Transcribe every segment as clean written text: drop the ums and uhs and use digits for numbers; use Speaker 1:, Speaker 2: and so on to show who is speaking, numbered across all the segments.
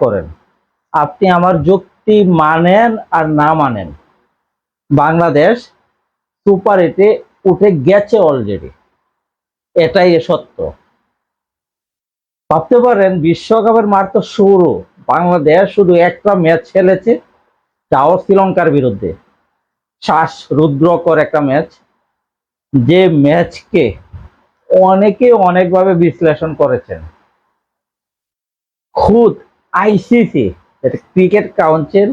Speaker 1: করেন, আপনি আমার যুক্তি মানেন আর না মানেন, বাংলাদেশ সুপার এইটে উঠে গেছে অলরেডি। এটাই সত্য। ভাবতে পারেন বিশ্বকাপের মাঠ তো শুরু, বাংলাদেশ শুধু একটা ম্যাচ খেলেছে, তাও শ্রীলঙ্কার বিরুদ্ধে। শ্বাস রুদ্রকর একটা ম্যাচ, যে ম্যাচকে অনেকে অনেকভাবে বিশ্লেষণ করেছেন। খুদ আইসিসি, ক্রিকেট কাউন্সিল,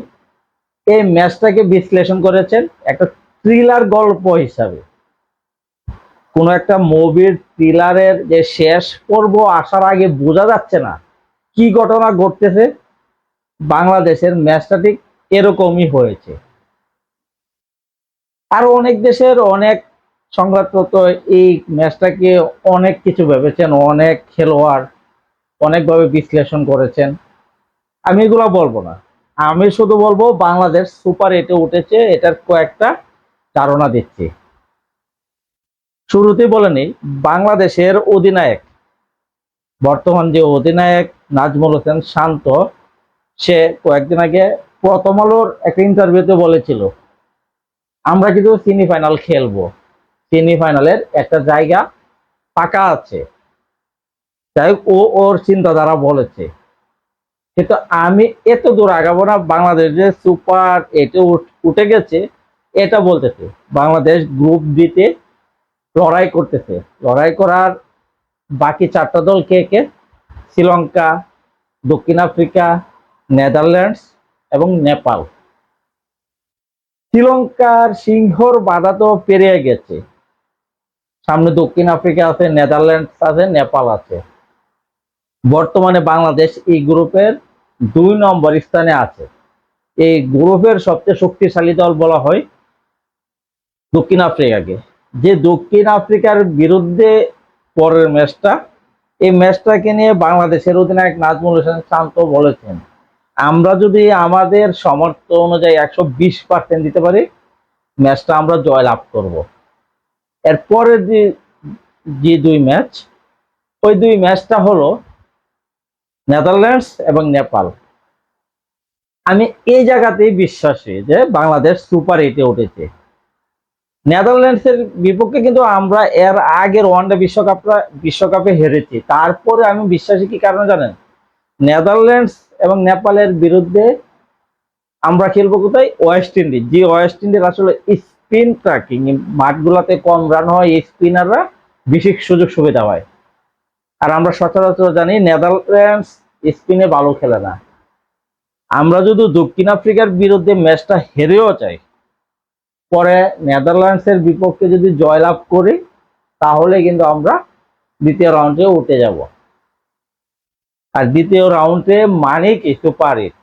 Speaker 1: এই ম্যাচটাকে বিশ্লেষণ করেছেন একটা থ্রিলার গল্প হিসাবে। কোনো একটা মুভির থ্রিলারের যে শেষ পর্ব আসার আগে বোঝা যাচ্ছে না কি ঘটনা ঘটতেছে, বাংলাদেশের ম্যাচটা ঠিক এরকমই হয়েছে। আর অনেক দেশের অনেক সংবাদপত্র এই ম্যাচটাকে অনেক কিছু ভেবেছেন, অনেক খেলোয়াড় অনেকভাবে বিশ্লেষণ করেছেন। আমি এগুলো বলবো না, আমি শুধু বলবো বাংলাদেশ সুপার এইটে উঠেছে, এটার কয়েকটা ধারণা দিচ্ছি। শুরুতেই বলে নিই, বাংলাদেশের অধিনায়ক, বর্তমান যে অধিনায়ক নাজমুল হোসেন শান্ত, সে কয়েকদিন আগে প্রথম আলোর একটা ইন্টারভিউতে বলেছিল আমরা কিন্তু সেমিফাইনাল খেলবো, সেমিফাইনালের একটা জায়গা ফাঁকা আছে। যাই হোক, ওর চিন্তাধারা বলেছে। কিন্তু আমি এত দূর আগাবো না, বাংলাদেশ যে সুপার এইটে উঠে গেছে এটা বলতেছে। বাংলাদেশ গ্রুপ বিতে লড়াই করতেছে, লড়াই করার বাকি চারটা দল কে কে? শ্রীলঙ্কা, দক্ষিণ আফ্রিকা, নেদারল্যান্ডস এবং নেপাল। শ্রীলঙ্কার সিংহর বাধা তো পেরিয়ে গেছে, সামনে দক্ষিণ আফ্রিকা আছে, নেদারল্যান্ডস আছে, নেপাল আছে। বর্তমানে বাংলাদেশ এই গ্রুপের 2 নম্বর স্থানে আছে। এই গ্রুপের সবচেয়ে শক্তিশালী দল বলা হয় দক্ষিণ আফ্রিকাকে। যে দক্ষিণ আফ্রিকার বিরুদ্ধে পরের ম্যাচটা, এই ম্যাচটাকে নিয়ে বাংলাদেশের অধিনায়ক নাজমুল হোসেন শান্ত বলেছেন আমরা যদি আমাদের সামর্থ্য অনুযায়ী 120% দিতে পারি, ম্যাচটা আমরা জয়লাভ করব। এরপরের যে যে 2 ম্যাচ, ওই 2 ম্যাচটা হলো নেদারল্যান্ডস এবং নেপাল। আমি এই জায়গাতেই বিশ্বাসী যে বাংলাদেশ সুপার এইটে উঠেছে। নেদারল্যান্ডসের বিপক্ষে কিন্তু আমরা এর আগের ওয়ানডে বিশ্বকাপে হেরেছি। তারপরে আমি বিশ্বাসী কি কারণে জানেন? নেদারল্যান্ডস এবং নেপালের বিরুদ্ধে আমরা খেলবো কোথায়? West Indies. যে ওয়েস্ট ইন্ডিজ আসলে স্পিন ট্র্যাকিং, মাঠগুলোতে কম রান হয়, স্পিনাররা বিশেষ সুযোগ সুবিধা হয়। আর আমরা সচরাচর জানি নেদারল্যান্ডস স্পিনে ভালো খেলে না। আমরা যদি দক্ষিণ আফ্রিকার বিরুদ্ধে ম্যাচটা হেরেও যাই, পরে নেদারল্যান্ডসের বিপক্ষে যদি জয়লাভ করি, তাহলে কিন্তু আমরা দ্বিতীয় রাউন্ডে উঠে যাব। আর দ্বিতীয় রাউন্ডে মানে কি সুপার এইট।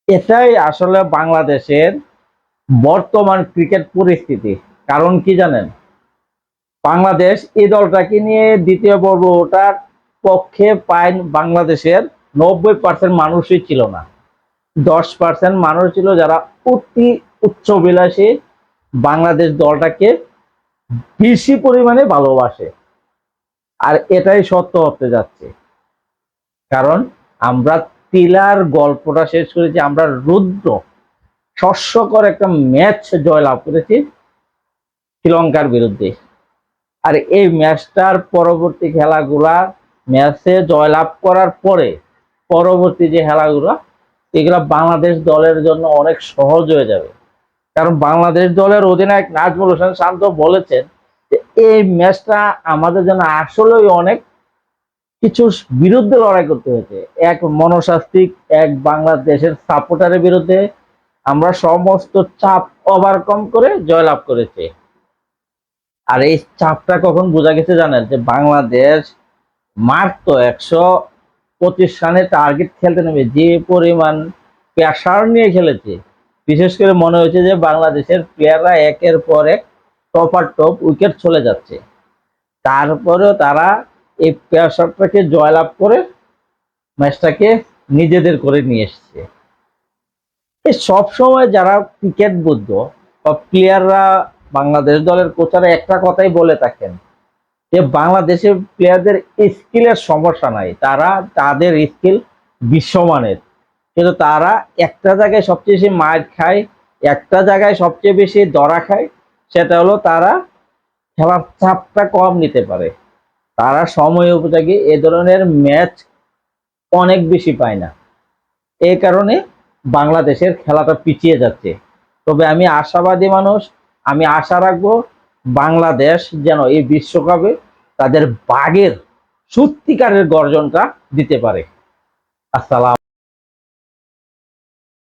Speaker 1: এটাই আসলে বাংলাদেশের বর্তমান ক্রিকেট পরিস্থিতি। কারণ কি জানেন? বাংলাদেশ এই দলটাকে নিয়ে দ্বিতীয় পর্ব ওঠার পক্ষে পায় বাংলাদেশের 90% মানুষই ছিল না, 10% মানুষ ছিল যারা অতি উচ্চবিলাসী বাংলাদেশ দলটাকে বেশি পরিমাণে ভালোবাসে। আর এটাই সত্য হতে যাচ্ছে, কারণ আমরা তিলার গল্পটা শেষ করেছি, আমরা রুদ্র শস্যকর একটা ম্যাচ জয়লাভ করেছি শ্রীলঙ্কার বিরুদ্ধে। আর এই ম্যাচটার পরবর্তী খেলাগুলা, ম্যাচে জয়লাভ করার পরে পরবর্তী যে খেলাগুলা, এগুলা বাংলাদেশ দলের জন্য অনেক সহজ হয়ে যাবে। কারণ বাংলাদেশ দলের অধিনায়ক নাজমুল হোসেন শান্ত বলেছেন যে এই ম্যাচটা আমাদের জন্য আসলেই অনেক কিছুর বিরুদ্ধে লড়াই করতে হয়েছে। এক মনস্তাত্ত্বিক, এক বাংলাদেশের সাপোর্টারের বিরুদ্ধে আমরা সমস্ত চাপ ওভারকাম করে জয়লাভ করেছি। আর এই চাপটা কখন বোঝা গেছে জানেন? যে বাংলাদেশ মাত্র 125 রানের টার্গেট খেলতে নেমে যে পরিমাণ প্রেসার নিয়ে খেলেছে, বিশেষ করে মনে হয়েছে যে বাংলাদেশের প্লেয়াররা একের পর এক টপার টপ উইকেট চলে যাচ্ছে। তারপরেও তারা এই প্রেসারটাকে জয়লাভ করে ম্যাচটাকে নিজেদের করে নিয়ে এসছে। এই সবসময় যারা ক্রিকেট বুঝত বা প্লেয়াররা, বাংলাদেশ দলের কোচারা একটা কথাই বলে থাকেন যে বাংলাদেশের প্লেয়ারদের স্কিলের সমস্যা নাই, তারা তাদের স্কিল বিশ্বমানের, কিন্তু তারা একটা জায়গায় সবচেয়ে বেশি মার খায়, একটা জায়গায় সবচেয়ে বেশি ধরা খায়, সেটা হলো তারা খেলার চাপটা কম নিতে পারে। তারা সময় উপযোগী এ ধরনের ম্যাচ অনেক বেশি পায় না। এই কারণে বাংলাদেশের খেলাটা পিছিয়ে যাচ্ছে। তবে আমি আশাবাদী মানুষ, আমি আশা রাখবো বাংলাদেশ যেন এই বিশ্বকাপে তাদের বাঘের সত্যিকারের গর্জনটা দিতে পারে। আসসালাম।